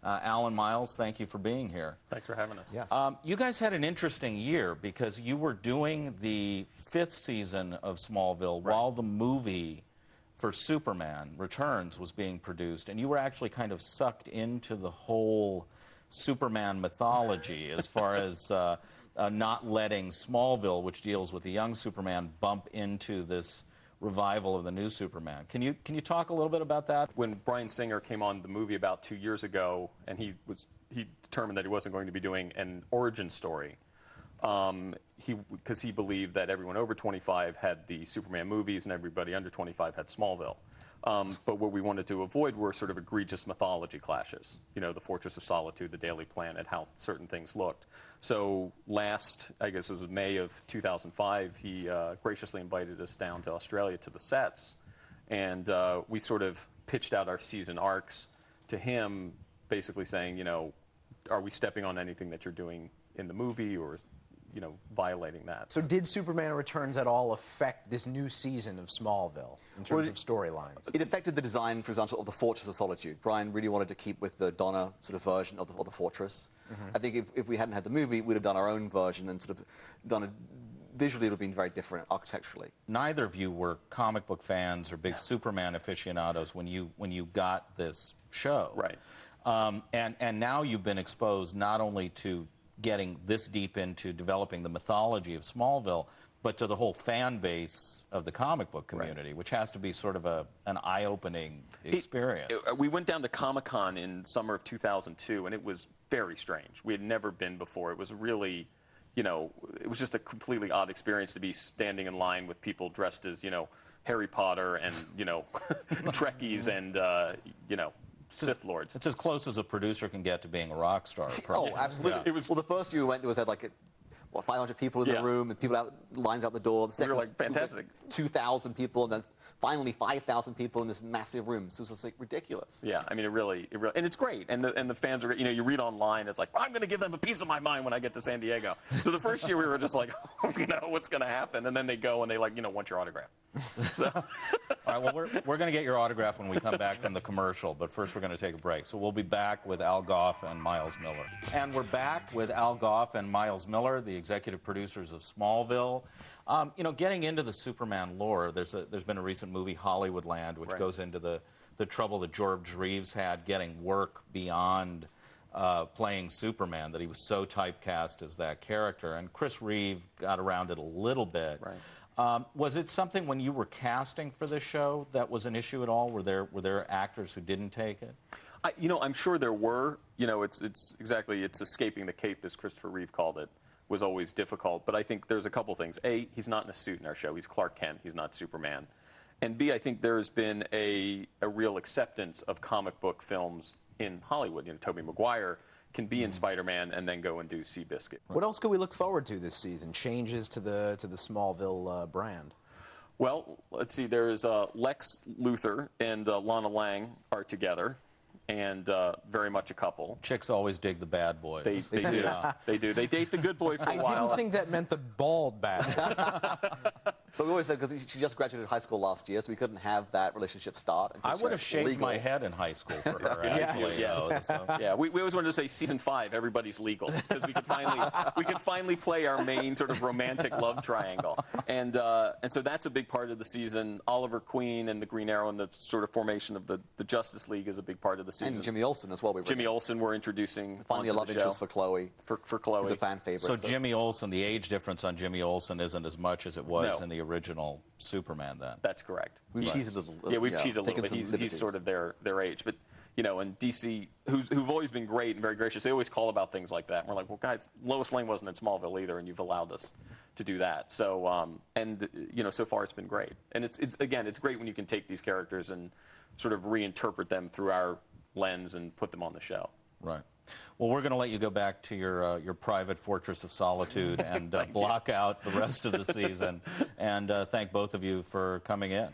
Alan, Miles, thank you for being here. Thanks for having us. Yes. You guys had an interesting year because you were doing the 5th season of Smallville while the movie for Superman Returns was being produced, and you were actually kind of sucked into the whole Superman mythology as far as not letting Smallville, which deals with the young Superman, bump into this revival of the new Superman. Can you talk a little bit about that? When Bryan Singer came on the movie about 2 years ago, and he determined that he wasn't going to be doing an origin story, because he believed that everyone over 25 had the Superman movies and everybody under 25 had Smallville. But what we wanted to avoid were sort of egregious mythology clashes. You know, the Fortress of Solitude, the Daily Planet, how certain things looked. So last, I guess it was May of 2005, he graciously invited us down to Australia to the sets. And we sort of pitched out our season arcs to him, basically saying, you know, are we stepping on anything that you're doing in the movie, or you know, violating that. So did Superman Returns at all affect this new season of Smallville in terms of storylines? It affected the design, for example, of the Fortress of Solitude. Bryan really wanted to keep with the Donna sort of version of the Fortress. I think if we hadn't had the movie, we'd have done our own version and sort of done it. Visually, it would have been very different architecturally. Neither of you were comic book fans or big Superman aficionados when you got this show. Right. And now you've been exposed not only to getting this deep into developing the mythology of Smallville, but to the whole fan base of the comic book community, which has to be sort of an eye-opening experience. We went down to Comic-Con in summer of 2002, and it was very strange. We had never been before. It was really, you know, it was just a completely odd experience to be standing in line with people dressed as, you know, Harry Potter and, you know, Trekkies and, you know, Sith Lords. It's as close as a producer can get to being a rock star. Probably. Oh, absolutely. Yeah. It was, well, the first year we went, there was like 500 people in the room, and people lines out the door. The second we were like, fantastic. 2,000 people, and then finally 5,000 people in this massive room. So it was just like ridiculous. Yeah, I mean, it really, and it's great. And the fans are, you know, you read online, it's like, I'm going to give them a piece of my mind when I get to San Diego. So the first year we were just like, oh, you know, what's going to happen? And then they go and they, like, you know, want your autograph. So. All right, well, we're going to get your autograph when we come back from the commercial, but first we're going to take a break. So we'll be back with Al Gough and Miles Miller. And we're back with Al Gough and Miles Miller, the executive producers of Smallville. You know, getting into the Superman lore, there's been a recent movie, Hollywoodland, which goes into the trouble that George Reeves had getting work beyond playing Superman, that he was so typecast as that character. And Chris Reeve got around it a little bit. Right. Was it something when you were casting for this show that was an issue at all? Were there actors who didn't take it? You know, I'm sure there were. You know, it's escaping the cape, as Christopher Reeve called it, was always difficult. But I think there's a couple things. A, he's not in a suit in our show. He's Clark Kent. He's not Superman. And B, I think there's been a real acceptance of comic book films in Hollywood. You know, Tobey Maguire can be in Spider-Man and then go and do Seabiscuit. What else can we look forward to this season? Changes to the Smallville brand? Well, let's see. There's Lex Luthor and Lana Lang are together, and very much a couple. Chicks always dig the bad boys. They do. Yeah. They do. They date the good boy for a while. I didn't think that meant the bald bad. But we always said, because she just graduated high school last year, so we couldn't have that relationship start. I would have shaved my head in high school for her, actually. Yes. So. Yeah, we always wanted to say season 5, everybody's legal, because we could finally play our main sort of romantic love triangle, and so that's a big part of the season. Oliver Queen and the Green Arrow and the sort of formation of the Justice League is a big part of the season. And Jimmy Olsen as well. Jimmy Olsen we're introducing. Finally, a love interest for Chloe. For Chloe. He's a fan favorite. So Jimmy Olsen, the age difference on Jimmy Olsen isn't as much as it was in the original Superman then. That's correct. We've cheated a little. Yeah, we've cheated a little bit. He's sort of their age. But, you know, and DC, who've always been great and very gracious, they always call about things like that. And we're like, well, guys, Lois Lane wasn't in Smallville either, and you've allowed us to do that. So, and, you know, so far it's been great. And it's great when you can take these characters and sort of reinterpret them through our lens and put them on the show. Right. Well, we're going to let you go back to your private Fortress of Solitude and block out the rest of the season. And thank both of you for coming in.